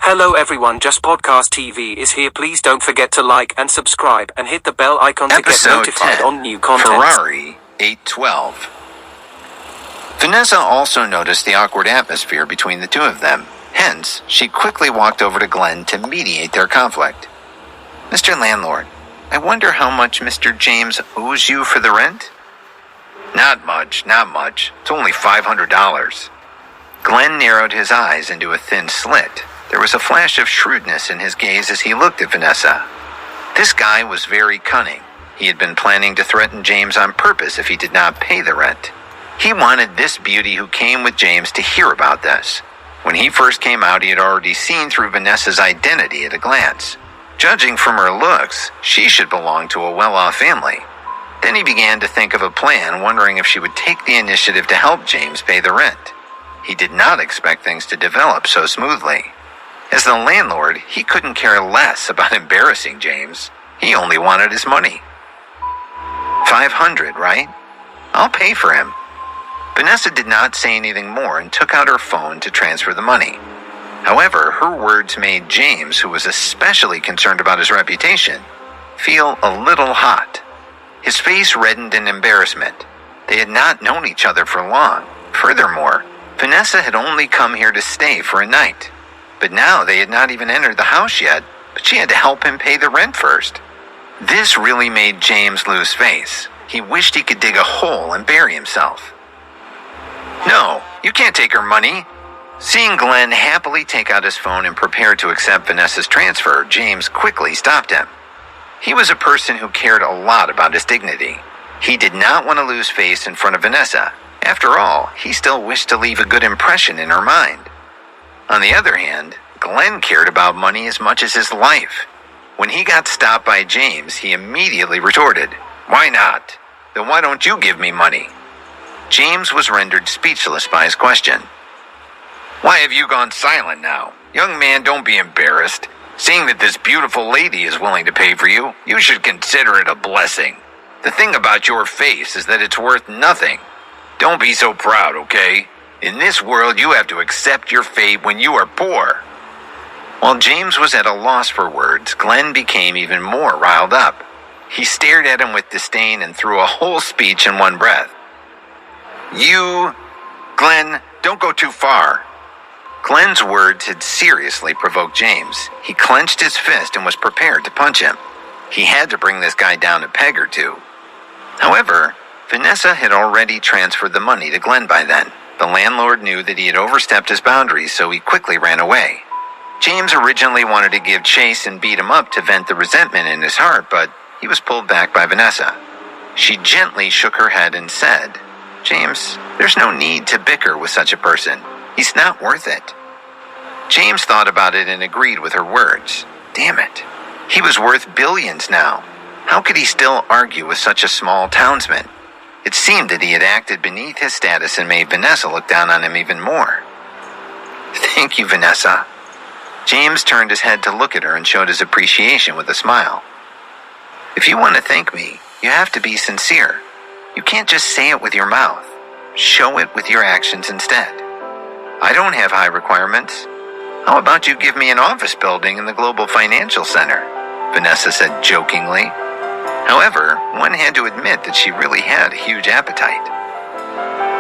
Hello everyone, Just Podcast TV is here. Please don't forget to like and subscribe and hit the bell icon to get notified 10, on new content. Ferrari 812. Vanessa also noticed the awkward atmosphere between the two of them. Hence, she quickly walked over to Glenn to mediate their conflict. Mr. Landlord, I wonder how much Mr. James owes you for the rent? Not much. It's only $500. Glenn narrowed his eyes into a thin slit. There was a flash of shrewdness in his gaze as he looked at Vanessa. This guy was very cunning. He had been planning to threaten James on purpose if he did not pay the rent. He wanted this beauty who came with James to hear about this. When he first came out, he had already seen through Vanessa's identity at a glance. Judging from her looks, she should belong to a well-off family. Then he began to think of a plan, wondering if she would take the initiative to help James pay the rent. He did not expect things to develop so smoothly. As the landlord, he couldn't care less about embarrassing James. He only wanted his money. $500, right? I'll pay for him. Vanessa did not say anything more and took out her phone to transfer the money. However, her words made James, who was especially concerned about his reputation, feel a little hot. His face reddened in embarrassment. They had not known each other for long. Furthermore, Vanessa had only come here to stay for a night. But now they had not even entered the house yet, but she had to help him pay the rent first. This really made James lose face. He wished he could dig a hole and bury himself. No, you can't take her money. Seeing Glenn happily take out his phone and prepare to accept Vanessa's transfer, James quickly stopped him. He was a person who cared a lot about his dignity. He did not want to lose face in front of Vanessa. After all, he still wished to leave a good impression in her mind. On the other hand, Glenn cared about money as much as his life. When he got stopped by James, he immediately retorted, "Why not? Then why don't you give me money?" James was rendered speechless by his question. "Why have you gone silent now? Young man, don't be embarrassed. Seeing that this beautiful lady is willing to pay for you, you should consider it a blessing. The thing about your face is that it's worth nothing. Don't be so proud, okay? In this world, you have to accept your fate when you are poor." While James was at a loss for words, Glenn became even more riled up. He stared at him with disdain and threw a whole speech in one breath. Glenn, don't go too far." Glenn's words had seriously provoked James. He clenched his fist and was prepared to punch him. He had to bring this guy down a peg or two. However, Vanessa had already transferred the money to Glenn by then. The landlord knew that he had overstepped his boundaries, so he quickly ran away. James originally wanted to give chase and beat him up to vent the resentment in his heart, but he was pulled back by Vanessa. She gently shook her head and said, "James, there's no need to bicker with such a person. He's not worth it." James thought about it and agreed with her words. Damn it. He was worth billions now. How could he still argue with such a small townsman? It seemed that he had acted beneath his status and made Vanessa look down on him even more. "Thank you, Vanessa." James turned his head to look at her and showed his appreciation with a smile. "If you want to thank me, you have to be sincere. You can't just say it with your mouth. Show it with your actions instead. I don't have high requirements. How about you give me an office building in the Global Financial Center?" Vanessa said jokingly. However, one had to admit that she really had a huge appetite.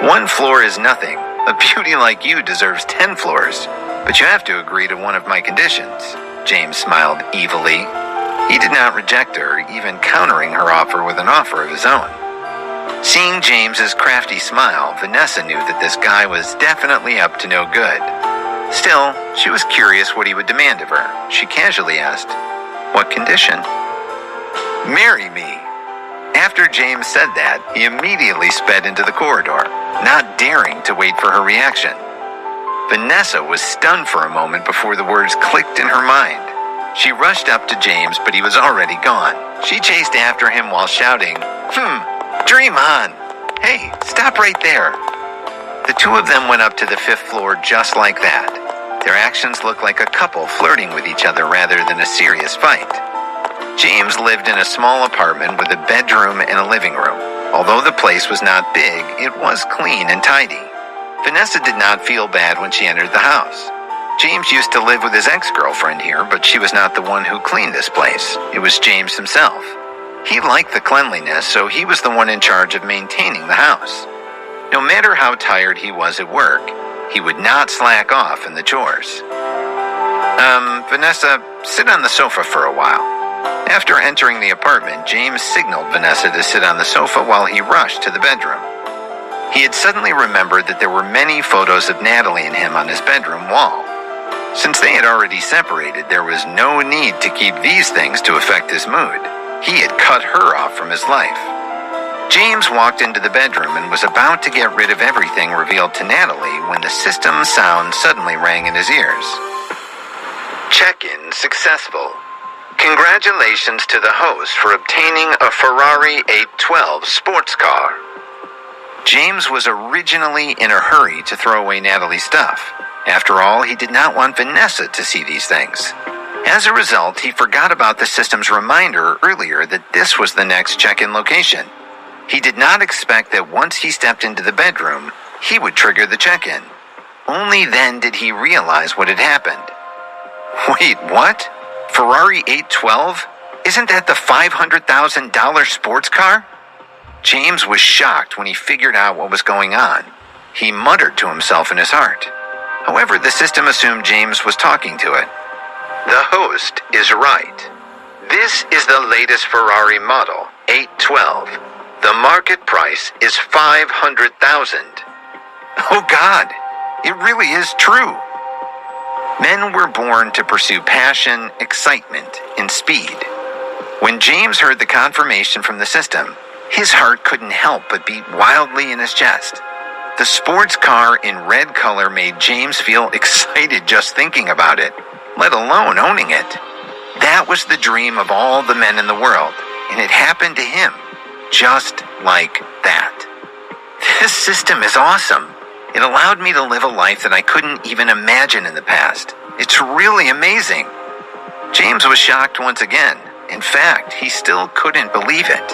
"One floor is nothing. A beauty like you deserves 10 floors. But you have to agree to one of my conditions." James smiled evilly. He did not reject her, even countering her offer with an offer of his own. Seeing James's crafty smile, Vanessa knew that this guy was definitely up to no good. Still, she was curious what he would demand of her. She casually asked, "What condition?" "Marry me." After James said that, he immediately sped into the corridor, not daring to wait for her reaction. Vanessa was stunned for a moment before the words clicked in her mind. She rushed up to James, but he was already gone. She chased after him while shouting, "Dream on! Hey, stop right there!" The two of them went up to the 5th floor just like that. Their actions looked like a couple flirting with each other rather than a serious fight. James lived in a small apartment with a bedroom and a living room. Although the place was not big, it was clean and tidy. Vanessa did not feel bad when she entered the house. James used to live with his ex-girlfriend here, but she was not the one who cleaned this place. It was James himself. He liked the cleanliness, so he was the one in charge of maintaining the house. No matter how tired he was at work, he would not slack off in the chores. Vanessa, sit on the sofa for a while. After entering the apartment, James signaled Vanessa to sit on the sofa while he rushed to the bedroom. He had suddenly remembered that there were many photos of Natalie and him on his bedroom wall. Since they had already separated, there was no need to keep these things to affect his mood. He had cut her off from his life. James walked into the bedroom and was about to get rid of everything revealed to Natalie when the system's sound suddenly rang in his ears. Check-in successful. Congratulations to the host for obtaining a Ferrari 812 sports car. James was originally in a hurry to throw away Natalie's stuff. After all, he did not want Vanessa to see these things. As a result, he forgot about the system's reminder earlier that this was the next check-in location. He did not expect that once he stepped into the bedroom, he would trigger the check-in. Only then did he realize what had happened. Wait, what? Ferrari 812? Isn't that the $500,000 sports car? James was shocked when he figured out what was going on. He muttered to himself in his heart. However, the system assumed James was talking to it. The host is right. This is the latest Ferrari model, 812. The market price is $500,000. Oh God, it really is true. Men were born to pursue passion, excitement, and speed. When James heard the confirmation from the system, his heart couldn't help but beat wildly in his chest. The sports car in red color made James feel excited just thinking about it, let alone owning it. That was the dream of all the men in the world, and it happened to him, just like that. This system is awesome. It allowed me to live a life that I couldn't even imagine in the past. It's really amazing. James was shocked once again. In fact, he still couldn't believe it.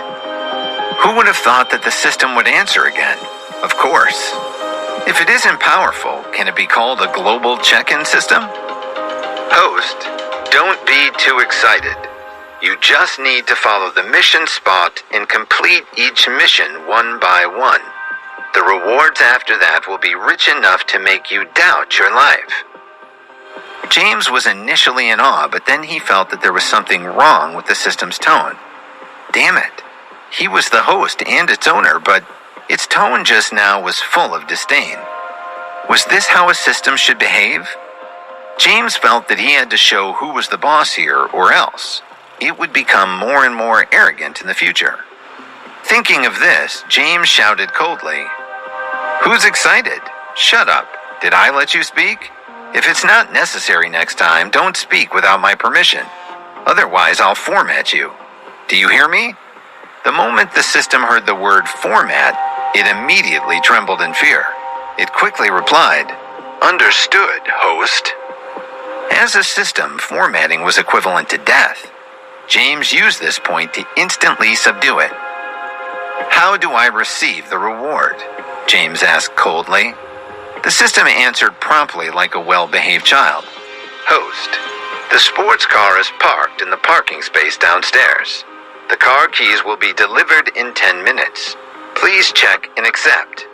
Who would have thought that the system would answer again? Of course. If it isn't powerful, can it be called a global check-in system? Host, don't be too excited. You just need to follow the mission spot and complete each mission one by one. The rewards after that will be rich enough to make you doubt your life. James was initially in awe, but then he felt that there was something wrong with the system's tone. Damn it. He was the host and its owner, but its tone just now was full of disdain. Was this how a system should behave? James felt that he had to show who was the boss here, or else it would become more and more arrogant in the future. Thinking of this, James shouted coldly, "Who's excited? Shut up. Did I let you speak? If it's not necessary next time, don't speak without my permission. Otherwise, I'll format you. Do you hear me?" The moment the system heard the word format, it immediately trembled in fear. It quickly replied, "Understood, host." As a system, formatting was equivalent to death. James used this point to instantly subdue it. "How do I receive the reward?" James asked coldly. The system answered promptly like a well-behaved child. "Host, the sports car is parked in the parking space downstairs. The car keys will be delivered in 10 minutes. Please check and accept.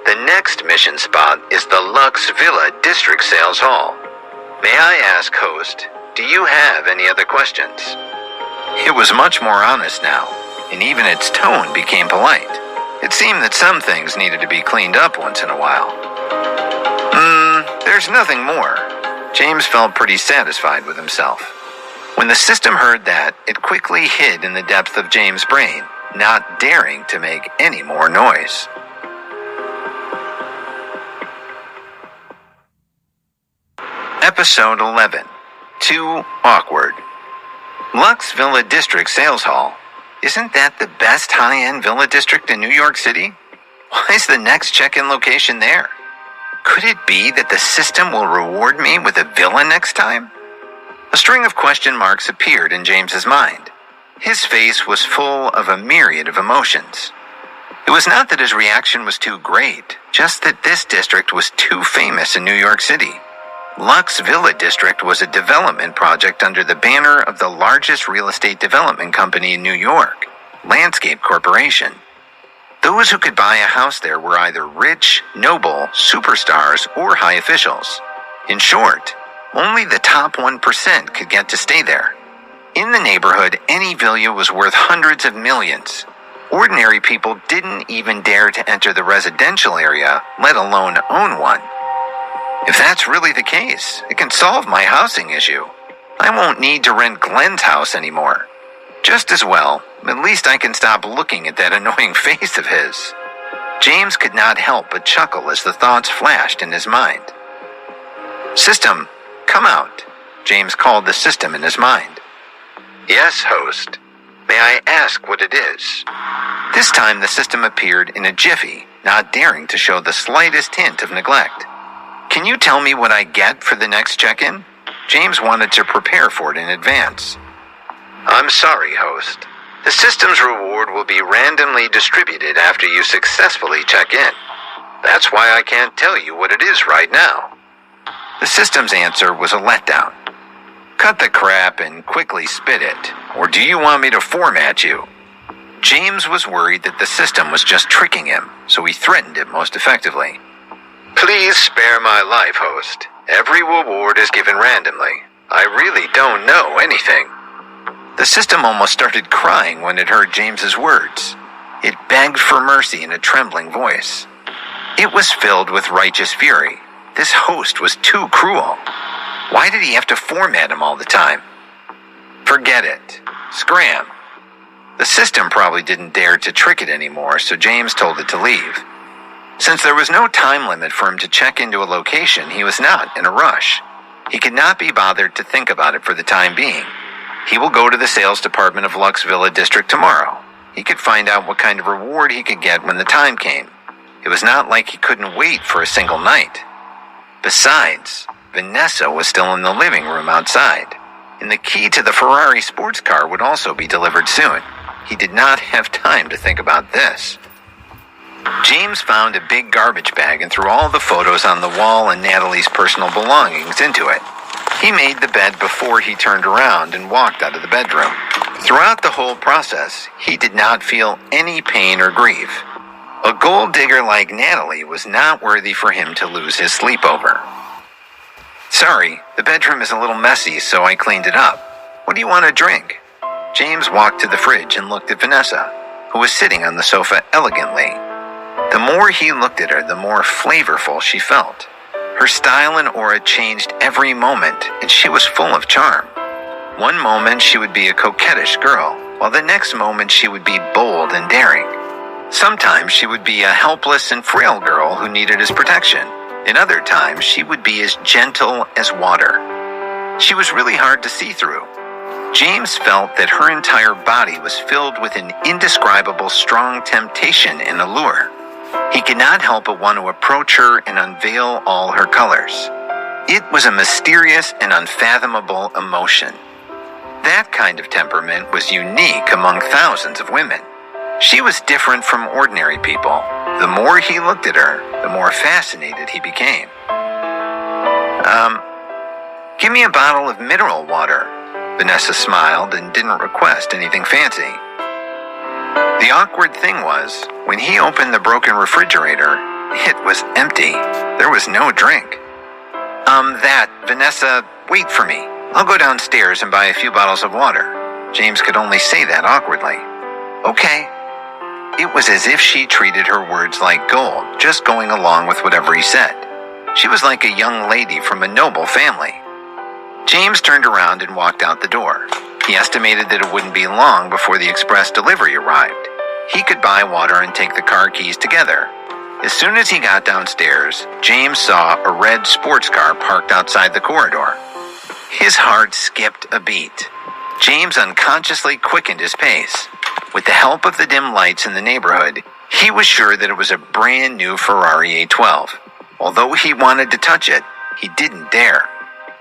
The next mission spot is the Lux Villa District Sales Hall. May I ask, host, do you have any other questions?" It was much more honest now, and even its tone became polite. It seemed that some things needed to be cleaned up once in a while. There's nothing more. James felt pretty satisfied with himself. When the system heard that, it quickly hid in the depth of James' brain, not daring to make any more noise. Episode 11. Too Awkward. Lux Villa District Sales Hall. Isn't that the best high-end villa district in New York City? Why is the next check-in location there? Could it be that the system will reward me with a villa next time? A string of question marks appeared in James's mind. His face was full of a myriad of emotions. It was not that his reaction was too great, just that this district was too famous in New York City. Lux Villa District was a development project under the banner of the largest real estate development company in New York, Landscape Corporation. Those who could buy a house there were either rich, noble, superstars, or high officials. In short, only the top 1% could get to stay there. In the neighborhood, any villa was worth hundreds of millions. Ordinary people didn't even dare to enter the residential area, let alone own one. If that's really the case, it can solve my housing issue. I won't need to rent Glenn's house anymore. Just as well, at least I can stop looking at that annoying face of his. James could not help but chuckle as the thoughts flashed in his mind. System, come out, James called the system in his mind. Yes, host. May I ask what it is? This time the system appeared in a jiffy, not daring to show the slightest hint of neglect. Can you tell me what I get for the next check-in? James wanted to prepare for it in advance. I'm sorry, host. The system's reward will be randomly distributed after you successfully check in. That's why I can't tell you what it is right now. The system's answer was a letdown. Cut the crap and quickly spit it, or do you want me to format you? James was worried that the system was just tricking him, so he threatened it most effectively. Please spare my life, host. Every reward is given randomly. I really don't know anything. The system almost started crying when it heard James's words. It begged for mercy in a trembling voice. It was filled with righteous fury. This host was too cruel. Why did he have to format him all the time? Forget it. Scram. The system probably didn't dare to trick it anymore, so James told it to leave. Since there was no time limit for him to check into a location, he was not in a rush. He could not be bothered to think about it for the time being. He will go to the sales department of Lux Villa District tomorrow. He could find out what kind of reward he could get when the time came. It was not like he couldn't wait for a single night. Besides, Vanessa was still in the living room outside, and the key to the Ferrari sports car would also be delivered soon. He did not have time to think about this. James found a big garbage bag and threw all the photos on the wall and Natalie's personal belongings into it. He made the bed before he turned around and walked out of the bedroom. Throughout the whole process, he did not feel any pain or grief. A gold digger like Natalie was not worthy for him to lose his sleep over. Sorry, the bedroom is a little messy, so I cleaned it up. What do you want to drink? James walked to the fridge and looked at Vanessa, who was sitting on the sofa elegantly. The more he looked at her, the more flavorful she felt. Her style and aura changed every moment, and she was full of charm. One moment she would be a coquettish girl, while the next moment she would be bold and daring. Sometimes she would be a helpless and frail girl who needed his protection. In other times, she would be as gentle as water. She was really hard to see through. James felt that her entire body was filled with an indescribable strong temptation and allure. He could not help but want to approach her and unveil all her colors. It was a mysterious and unfathomable emotion. That kind of temperament was unique among thousands of women. She was different from ordinary people. The more he looked at her, the more fascinated he became. Give me a bottle of mineral water. Vanessa smiled and didn't request anything fancy. The awkward thing was, when he opened the broken refrigerator, it was empty. There was no drink. Vanessa, wait for me. I'll go downstairs and buy a few bottles of water. James could only say that awkwardly. Okay. It was as if she treated her words like gold, just going along with whatever he said. She was like a young lady from a noble family. James turned around and walked out the door. He estimated that it wouldn't be long before the express delivery arrived. He could buy water and take the car keys together. As soon as he got downstairs, James saw a red sports car parked outside the corridor. His heart skipped a beat. James unconsciously quickened his pace. With the help of the dim lights in the neighborhood, he was sure that it was a brand new Ferrari A12. Although he wanted to touch it, he didn't dare.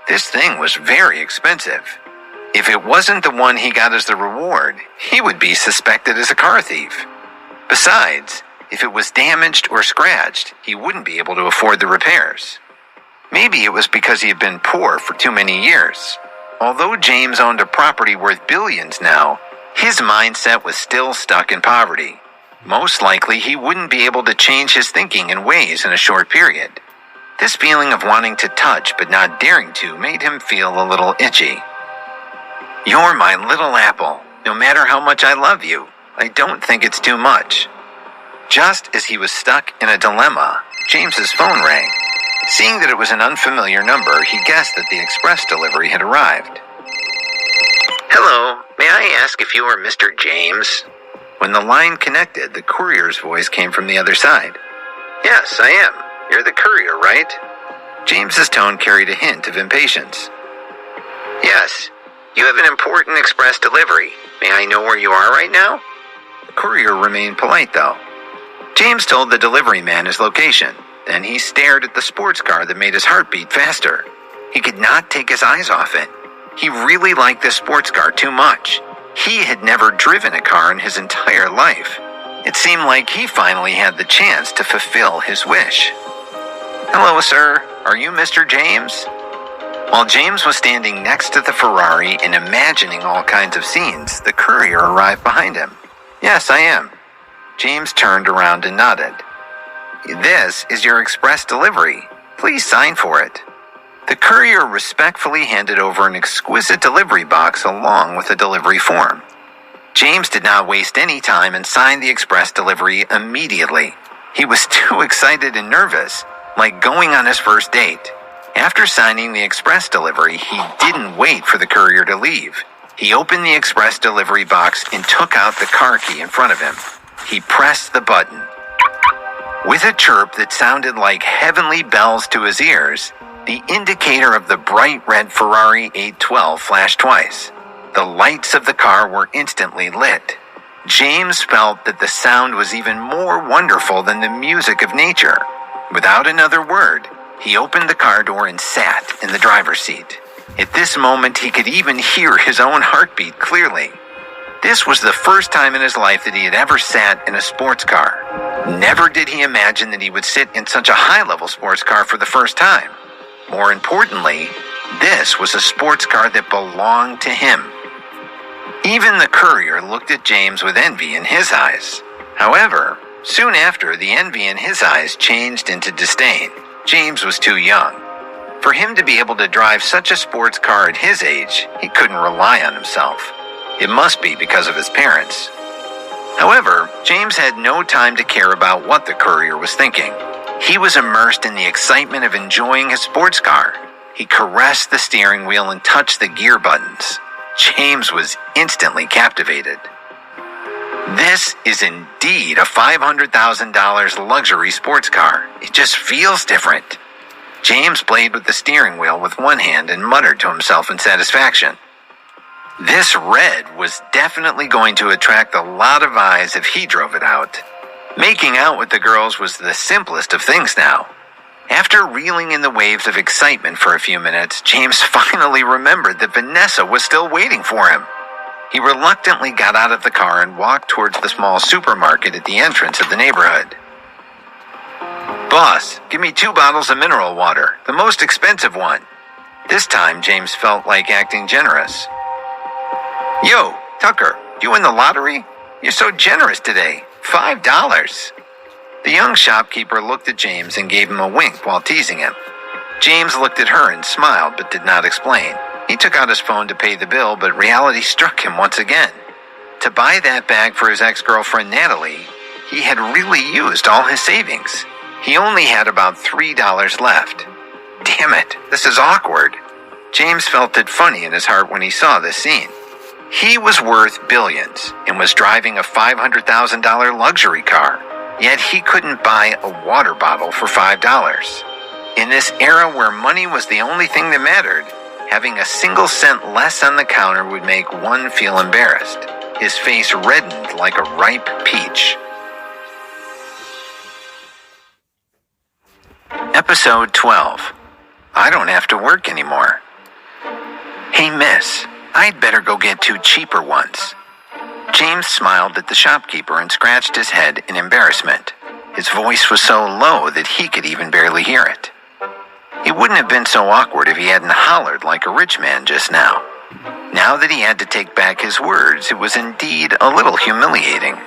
This thing was very expensive. If it wasn't the one he got as the reward, he would be suspected as a car thief. Besides, if it was damaged or scratched, he wouldn't be able to afford the repairs. Maybe it was because he had been poor for too many years. Although James owned a property worth billions now, his mindset was still stuck in poverty. Most likely, he wouldn't be able to change his thinking and ways in a short period. This feeling of wanting to touch but not daring to made him feel a little itchy. "You're my little apple. No matter how much I love you, I don't think it's too much." Just as he was stuck in a dilemma, James's phone rang. Seeing that it was an unfamiliar number, he guessed that the express delivery had arrived. "Hello, may I ask if you are Mr. James?" When the line connected, the courier's voice came from the other side. "Yes, I am. You're the courier, right?" James's tone carried a hint of impatience. "Yes, you have an important express delivery. May I know where you are right now?" The courier remained polite, though. James told the delivery man his location. Then he stared at the sports car that made his heart beat faster. He could not take his eyes off it. He really liked this sports car too much. He had never driven a car in his entire life. It seemed like he finally had the chance to fulfill his wish. "Hello, sir. Are you Mr. James?" While James was standing next to the Ferrari and imagining all kinds of scenes, the courier arrived behind him. "Yes, I am." James turned around and nodded. "This is your express delivery. Please sign for it." The courier respectfully handed over an exquisite delivery box along with a delivery form. James did not waste any time and signed the express delivery immediately. He was too excited and nervous, like going on his first date. After signing the express delivery, he didn't wait for the courier to leave. He opened the express delivery box and took out the car key in front of him. He pressed the button. With a chirp that sounded like heavenly bells to his ears, the indicator of the bright red Ferrari 812 flashed twice. The lights of the car were instantly lit. James felt that the sound was even more wonderful than the music of nature. Without another word, he opened the car door and sat in the driver's seat. At this moment, he could even hear his own heartbeat clearly. This was the first time in his life that he had ever sat in a sports car. Never did he imagine that he would sit in such a high-level sports car for the first time. More importantly, this was a sports car that belonged to him. Even the courier looked at James with envy in his eyes. However, soon after, the envy in his eyes changed into disdain. James was too young. For him to be able to drive such a sports car at his age, he couldn't rely on himself. It must be because of his parents. However, James had no time to care about what the courier was thinking. He was immersed in the excitement of enjoying his sports car. He caressed the steering wheel and touched the gear buttons. James was instantly captivated. This is indeed a $500,000 luxury sports car. It just feels different. James played with the steering wheel with one hand and muttered to himself in satisfaction. This red was definitely going to attract a lot of eyes if he drove it out. Making out with the girls was the simplest of things now. After reeling in the waves of excitement for a few minutes, James finally remembered that Vanessa was still waiting for him. He reluctantly got out of the car and walked towards the small supermarket at the entrance of the neighborhood. "Boss, give me 2 bottles of mineral water, the most expensive one." This time, James felt like acting generous. "Yo, Tucker, you win the lottery? You're so generous today. $5. The young shopkeeper looked at James and gave him a wink while teasing him. James looked at her and smiled but did not explain. He took out his phone to pay the bill, but reality struck him once again. To buy that bag for his ex-girlfriend Natalie, he had really used all his savings. He only had about $3 left. Damn it, this is awkward. James felt it funny in his heart when he saw this scene. He was worth billions and was driving a $500,000 luxury car, yet he couldn't buy a water bottle for $5. In this era where money was the only thing that mattered, having a single cent less on the counter would make one feel embarrassed. His face reddened like a ripe peach. Episode 12. I don't have to work anymore. Hey, miss, I'd better go get 2 cheaper ones. James smiled at the shopkeeper and scratched his head in embarrassment. His voice was so low that he could even barely hear it. It wouldn't have been so awkward if he hadn't hollered like a rich man just now. Now that he had to take back his words, it was indeed a little humiliating.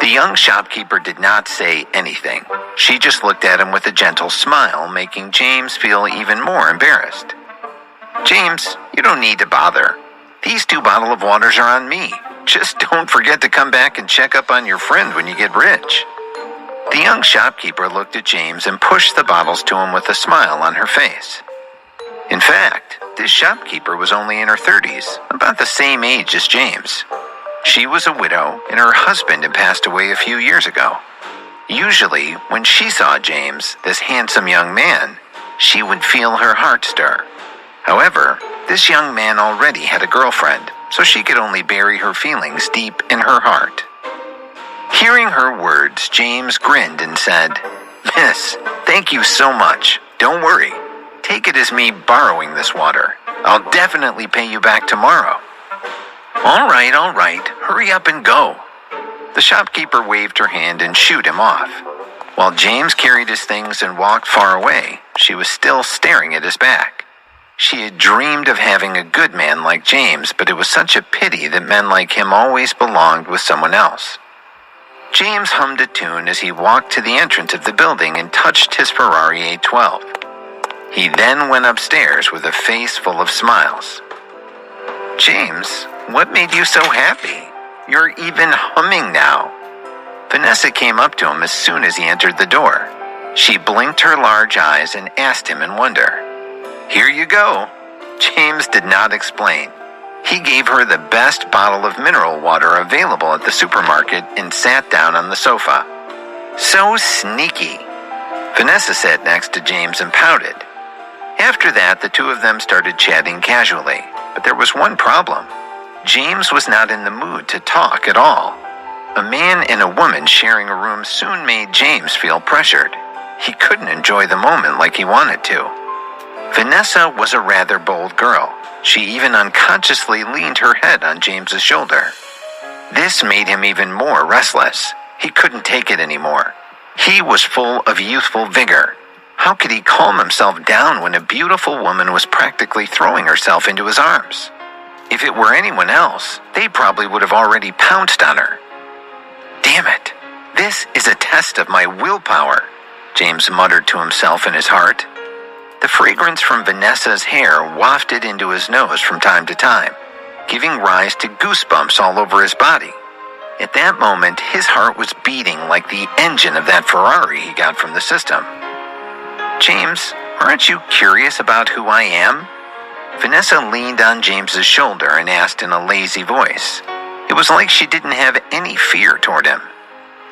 The young shopkeeper did not say anything. She just looked at him with a gentle smile, making James feel even more embarrassed. "James, you don't need to bother. These 2 bottles of waters are on me. Just don't forget to come back and check up on your friend when you get rich." The young shopkeeper looked at James and pushed the bottles to him with a smile on her face. In fact, this shopkeeper was only in her 30s, about the same age as James. She was a widow, and her husband had passed away a few years ago. Usually, when she saw James, this handsome young man, she would feel her heart stir. However, this young man already had a girlfriend, so she could only bury her feelings deep in her heart. Hearing her words, James grinned and said, "Miss, thank you so much. Don't worry. Take it as me borrowing this water. I'll definitely pay you back tomorrow." All right. Hurry up and go." The shopkeeper waved her hand and shooed him off. While James carried his things and walked far away, she was still staring at his back. She had dreamed of having a good man like James, but it was such a pity that men like him always belonged with someone else. James hummed a tune as he walked to the entrance of the building and touched his Ferrari 812. He then went upstairs with a face full of smiles. "James, what made you so happy? You're even humming now." Vanessa came up to him as soon as he entered the door. She blinked her large eyes and asked him in wonder. "Here you go." James did not explain. He gave her the best bottle of mineral water available at the supermarket and sat down on the sofa. "So sneaky." Vanessa sat next to James and pouted. After that, the 2 of them started chatting casually, but there was one problem. James was not in the mood to talk at all. A man and a woman sharing a room soon made James feel pressured. He couldn't enjoy the moment like he wanted to. Vanessa was a rather bold girl. She even unconsciously leaned her head on James's shoulder. This made him even more restless. He couldn't take it anymore. He was full of youthful vigor. How could he calm himself down when a beautiful woman was practically throwing herself into his arms? If it were anyone else, they probably would have already pounced on her. "Damn it! This is a test of my willpower," James muttered to himself in his heart. The fragrance from Vanessa's hair wafted into his nose from time to time, giving rise to goosebumps all over his body. At that moment, his heart was beating like the engine of that Ferrari he got from the system. "James, aren't you curious about who I am?" Vanessa leaned on James's shoulder and asked in a lazy voice. It was like she didn't have any fear toward him.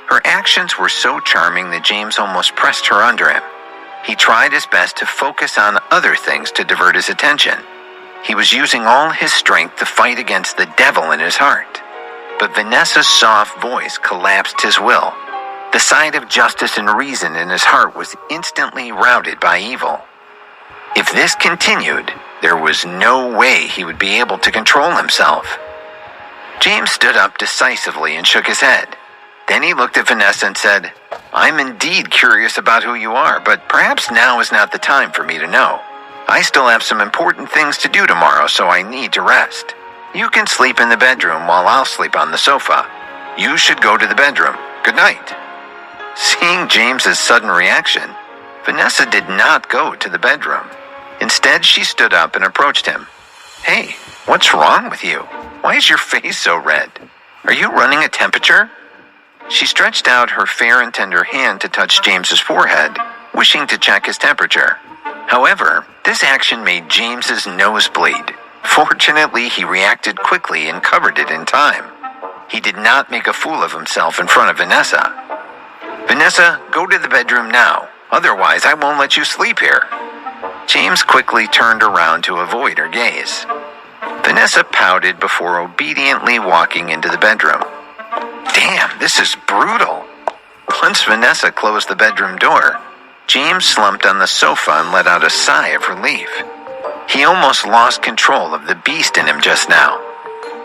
Her actions were so charming that James almost pressed her under him. He tried his best to focus on other things to divert his attention. He was using all his strength to fight against the devil in his heart. But Vanessa's soft voice collapsed his will. The side of justice and reason in his heart was instantly routed by evil. If this continued, there was no way he would be able to control himself. James stood up decisively and shook his head. Then he looked at Vanessa and said, "I'm indeed curious about who you are, but perhaps now is not the time for me to know. I still have some important things to do tomorrow, so I need to rest. You can sleep in the bedroom while I'll sleep on the sofa. You should go to the bedroom. Good night." Seeing James's sudden reaction, Vanessa did not go to the bedroom. Instead, she stood up and approached him. "Hey, what's wrong with you? Why is your face so red? Are you running a temperature?" She stretched out her fair and tender hand to touch James's forehead, wishing to check his temperature. However, this action made James's nose bleed. Fortunately, he reacted quickly and covered it in time. He did not make a fool of himself in front of Vanessa. "Vanessa, go to the bedroom now. Otherwise, I won't let you sleep here." James quickly turned around to avoid her gaze. Vanessa pouted before obediently walking into the bedroom. Damn, this is brutal. Once Vanessa closed the bedroom door, James slumped on the sofa and let out a sigh of relief. He almost lost control of the beast in him just now.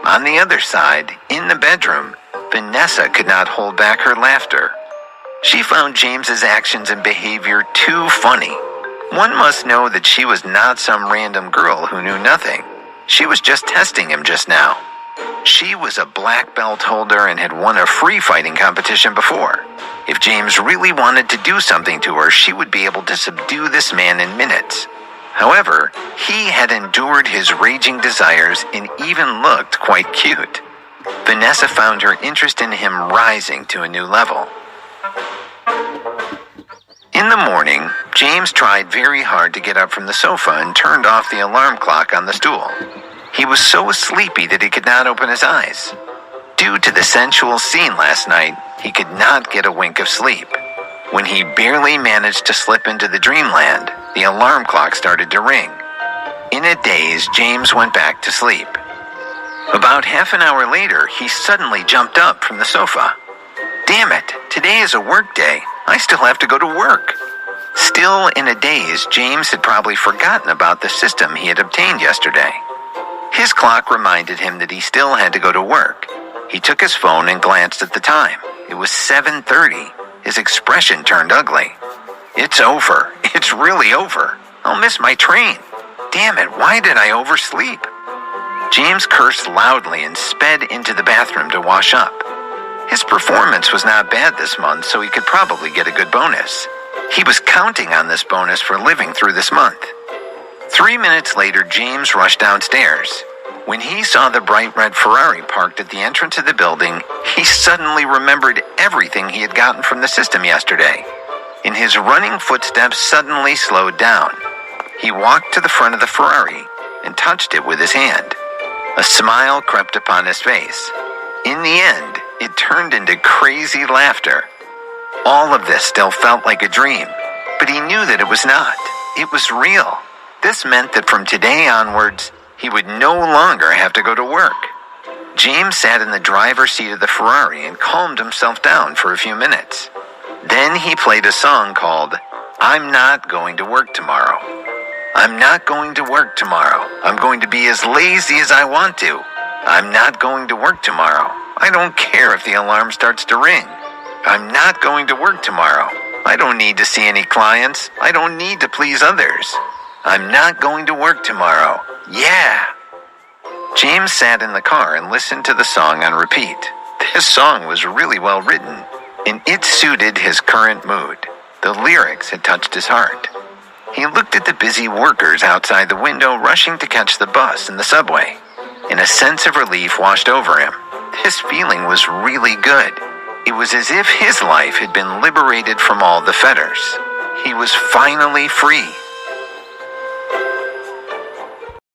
On the other side, in the bedroom, Vanessa could not hold back her laughter. She found James's actions and behavior too funny. One must know that she was not some random girl who knew nothing. She was just testing him just now. She was a black belt holder and had won a free fighting competition before. If James really wanted to do something to her, she would be able to subdue this man in minutes. However, he had endured his raging desires and even looked quite cute. Vanessa found her interest in him rising to a new level. In the morning, James tried very hard to get up from the sofa and turned off the alarm clock on the stool. He was so sleepy that he could not open his eyes. Due to the sensual scene last night, he could not get a wink of sleep. When he barely managed to slip into the dreamland, the alarm clock started to ring. In a daze, James went back to sleep. About half an hour later, he suddenly jumped up from the sofa. Damn it, today is a work day. I still have to go to work. Still in a daze, James had probably forgotten about the system he had obtained yesterday. His clock reminded him that he still had to go to work. He took his phone and glanced at the time. It was 7:30. His expression turned ugly. It's over. It's really over. I'll miss my train. Damn it, why did I oversleep? James cursed loudly and sped into the bathroom to wash up. His performance was not bad this month, so he could probably get a good bonus. He was counting on this bonus for living through this month. 3 minutes later, James rushed downstairs. When he saw the bright red Ferrari parked at the entrance of the building, he suddenly remembered everything he had gotten from the system yesterday. And his running footsteps suddenly slowed down. He walked to the front of the Ferrari and touched it with his hand. A smile crept upon his face. In the end, it turned into crazy laughter. All of this still felt like a dream, but he knew that it was not. It was real. This meant that from today onwards, he would no longer have to go to work. James sat in the driver's seat of the Ferrari and calmed himself down for a few minutes. Then he played a song called, "I'm Not Going to Work Tomorrow." I'm not going to work tomorrow. I'm going to be as lazy as I want to. I'm not going to work tomorrow. I don't care if the alarm starts to ring. I'm not going to work tomorrow. I don't need to see any clients. I don't need to please others. I'm not going to work tomorrow. Yeah. James sat in the car and listened to the song on repeat. This song was really well written, and it suited his current mood. The lyrics had touched his heart. He looked at the busy workers outside the window rushing to catch the bus and the subway, and a sense of relief washed over him. This feeling was really good. It was as if his life had been liberated from all the fetters. He was finally free.